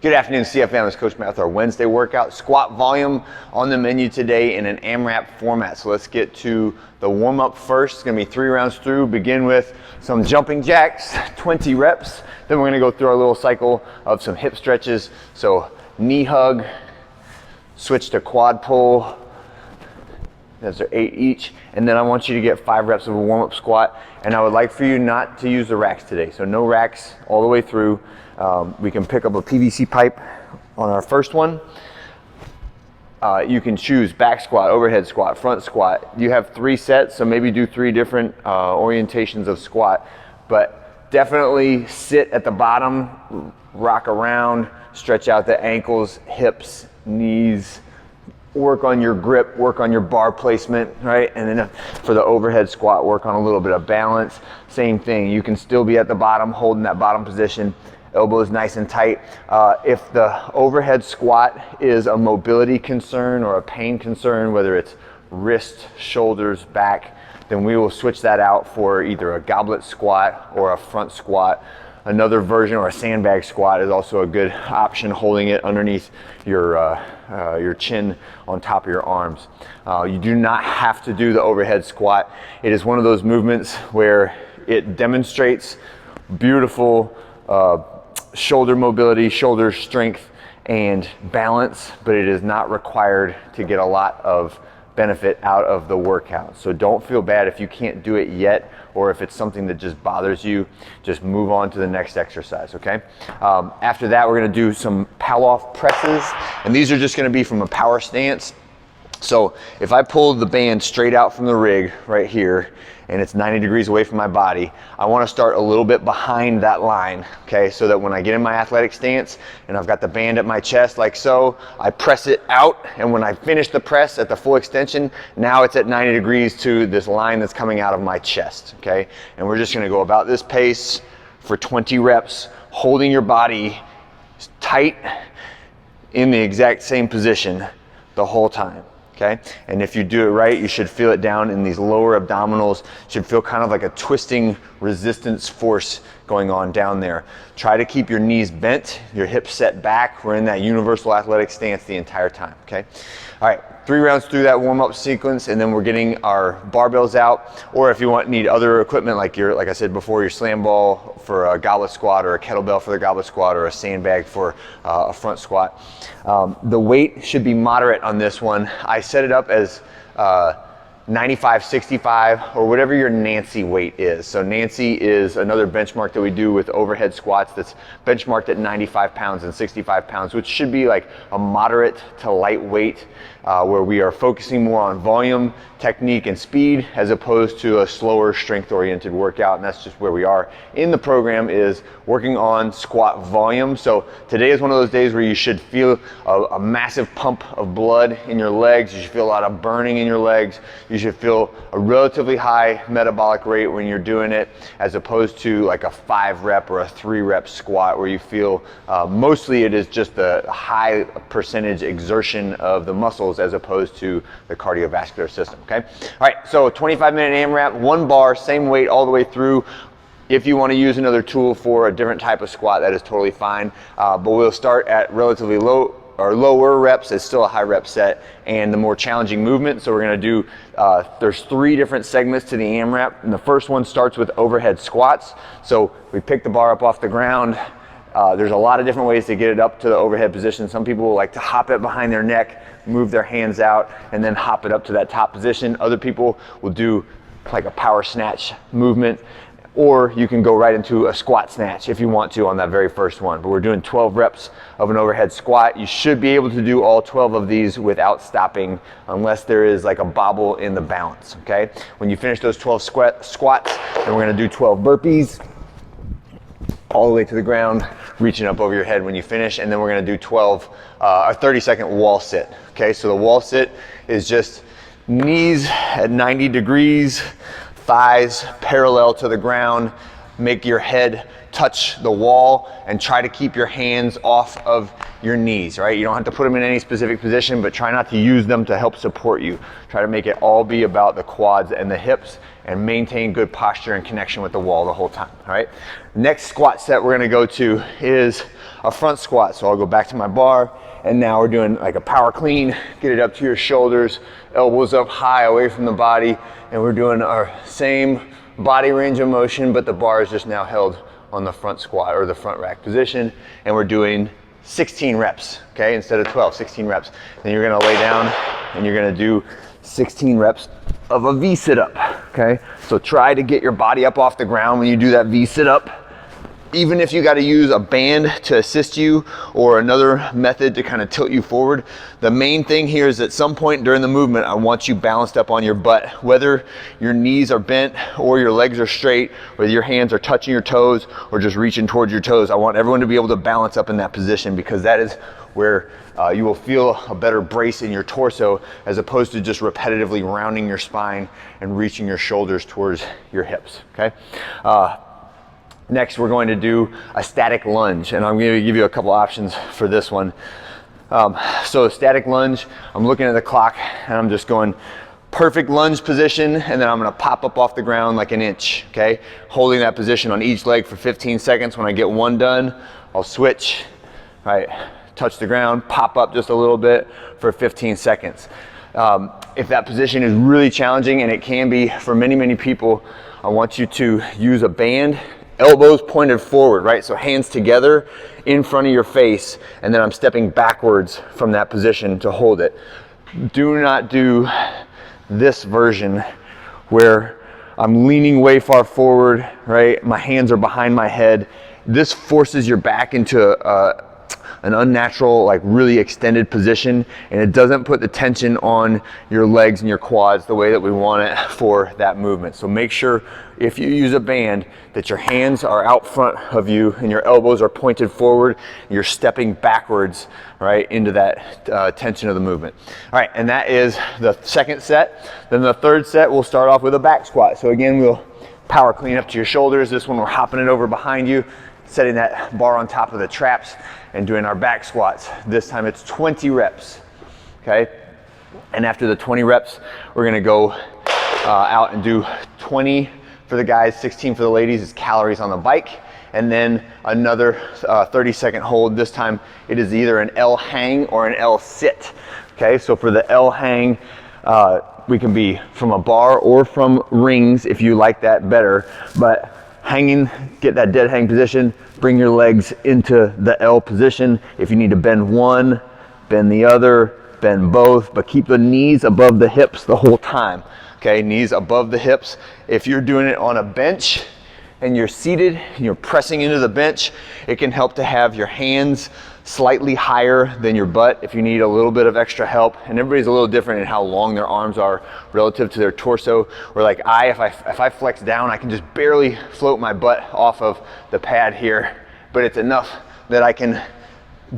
Good afternoon, CFM. It's Coach Matt with our Wednesday workout. Squat volume on the menu today in an AMRAP format. So let's get to the warm-up first. It's gonna be 3 rounds through. Begin with some jumping jacks, 20 reps. Then we're gonna go through our little cycle of some hip stretches. So knee hug, switch to quad pull. Those are 8 each. And then I want you to get 5 reps of a warm-up squat. And I would like for you not to use the racks today. So no racks all the way through. We can pick up a PVC pipe on our first one. You can choose back squat, overhead squat, front squat. You have 3 sets, so maybe do 3 different orientations of squat. But definitely sit at the bottom, rock around, stretch out the ankles, hips, knees. Work on your grip, work on your bar placement, right? And then for the overhead squat, work on a little bit of balance. Same thing, you can still be at the bottom, holding that bottom position. Elbows nice and tight. If the overhead squat is a mobility concern or a pain concern, whether it's wrist, shoulders, back, then we will switch that out for either a goblet squat or a front squat. Another version, or a sandbag squat, is also a good option, holding it underneath your chin on top of your arms. You do not have to do the overhead squat. It is one of those movements where it demonstrates beautiful shoulder mobility, shoulder strength, and balance, but it is not required to get a lot of benefit out of the workout. So don't feel bad if you can't do it yet, or if it's something that just bothers you. Just move on to the next exercise, okay? After that, we're gonna do some Palloff presses, and these are just gonna be from a power stance. So if I pull the band straight out from the rig right here, and it's 90 degrees away from my body, I wanna start a little bit behind that line, okay? So that when I get in my athletic stance and I've got the band at my chest like so, I press it out, and when I finish the press at the full extension, now it's at 90 degrees to this line that's coming out of my chest, okay? And we're just gonna go about this pace for 20 reps, holding your body tight in the exact same position the whole time. Okay, and if you do it right, you should feel it down in these lower abdominals. Should feel kind of like a twisting resistance force going on down there. Try to keep your knees bent, your hips set back. We're in that universal athletic stance the entire time, okay? All right, 3 rounds through that warm-up sequence, and then we're getting our barbells out, or if you need other equipment, like I said before, your slam ball for a goblet squat, or a kettlebell for the goblet squat, or a sandbag for a front squat. The weight should be moderate on this one. I set it up as 95, 65, or whatever your Nancy weight is. So Nancy is another benchmark that we do with overhead squats that's benchmarked at 95 pounds and 65 pounds, which should be like a moderate to light weight, where we are focusing more on volume, technique, and speed, as opposed to a slower strength-oriented workout. And that's just where we are in the program, is working on squat volume. So today is one of those days where you should feel a massive pump of blood in your legs. You should feel a lot of burning in your legs. You should feel a relatively high metabolic rate when you're doing it, as opposed to like a 5 rep or a 3 rep squat, where you feel mostly it is just the high percentage exertion of the muscles as opposed to the cardiovascular system, okay? All right, so 25-minute AMRAP, 1 bar, same weight all the way through. If you want to use another tool for a different type of squat, that is totally fine. But we'll start at relatively low or lower reps. It's still a high rep set, and the more challenging movement. So we're gonna do, there's 3 different segments to the AMRAP, and the first one starts with overhead squats. So we pick the bar up off the ground. There's a lot of different ways to get it up to the overhead position. Some people like to hop it behind their neck, move their hands out, and then hop it up to that top position. Other people will do like a power snatch movement, or you can go right into a squat snatch if you want to on that very first one. But we're doing 12 reps of an overhead squat. You should be able to do all 12 of these without stopping, unless there is like a bobble in the balance, okay? When you finish those 12 squats, then we're gonna do 12 burpees, all the way to the ground, reaching up over your head when you finish, and then we're gonna do a 30-second wall sit, okay? So the wall sit is just knees at 90 degrees, thighs parallel to the ground, make your head touch the wall, and try to keep your hands off of your knees, right? You don't have to put them in any specific position, but try not to use them to help support you. Try to make it all be about the quads and the hips, and maintain good posture and connection with the wall the whole time, all right? Next squat set we're gonna go to is a front squat. So I'll go back to my bar, and now we're doing like a power clean, get it up to your shoulders, elbows up high away from the body, and we're doing our same body range of motion, but the bar is just now held on the front squat or the front rack position, and we're doing 16 reps, okay, instead of 12, 16 reps. Then you're gonna lay down and you're gonna do 16 reps of a V sit-up, okay? So try to get your body up off the ground when you do that V sit-up. Even if you got to use a band to assist you or another method to kind of tilt you forward, the main thing here is at some point during the movement, I want you balanced up on your butt, whether your knees are bent or your legs are straight, whether your hands are touching your toes or just reaching towards your toes. I want everyone to be able to balance up in that position, because that is where you will feel a better brace in your torso, as opposed to just repetitively rounding your spine and reaching your shoulders towards your hips, okay? Next, we're going to do a static lunge, and I'm going to give you a couple options for this one. So static lunge, I'm looking at the clock and I'm just going perfect lunge position, and then I'm going to pop up off the ground like an inch, okay? Holding that position on each leg for 15 seconds. When I get one done, I'll switch, right? Touch the ground, pop up just a little bit for 15 seconds. If that position is really challenging, and it can be for many, many people, I want you to use a band, elbows pointed forward, right? So hands together in front of your face, and then I'm stepping backwards from that position to hold it. Do not do this version where I'm leaning way far forward, right? My hands are behind my head. This forces your back into an unnatural, like really extended position, and it doesn't put the tension on your legs and your quads the way that we want it for that movement. So make sure if you use a band that your hands are out front of you and your elbows are pointed forward, and you're stepping backwards, right, into that tension of the movement. All right, and that is the second set. Then the third set, we'll start off with a back squat. So again, we'll power clean up to your shoulders. This one, we're hopping it over behind you, setting that bar on top of the traps and doing our back squats. This time it's 20 reps, okay? And after the 20 reps, we're gonna go out and do 20 for the guys, 16 for the ladies. It's calories on the bike. And then another 30-second hold. This time it is either an L hang or an L sit, okay? So for the L hang, we can be from a bar or from rings if you like that better, but hanging, get that dead hang position, bring your legs into the L position. If you need to bend one, bend the other, bend both, but keep the knees above the hips the whole time, okay? Knees above the hips. If you're doing it on a bench and you're seated and you're pressing into the bench, it can help to have your hands slightly higher than your butt if you need a little bit of extra help. And everybody's a little different in how long their arms are relative to their torso. Or like if I flex down, I can just barely float my butt off of the pad here, but it's enough that I can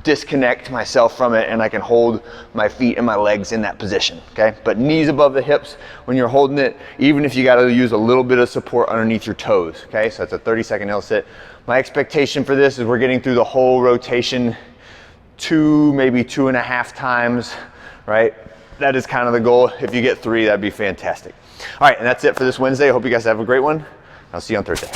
disconnect myself from it and I can hold my feet and my legs in that position, okay? But knees above the hips when you're holding it, even if you gotta use a little bit of support underneath your toes, okay? So that's a 30-second L sit. My expectation for this is we're getting through the whole rotation 2, maybe 2.5 times, right? That is kind of the goal. If you get 3, that'd be fantastic. All right, and that's it for this Wednesday. I hope you guys have a great one. I'll see you on Thursday.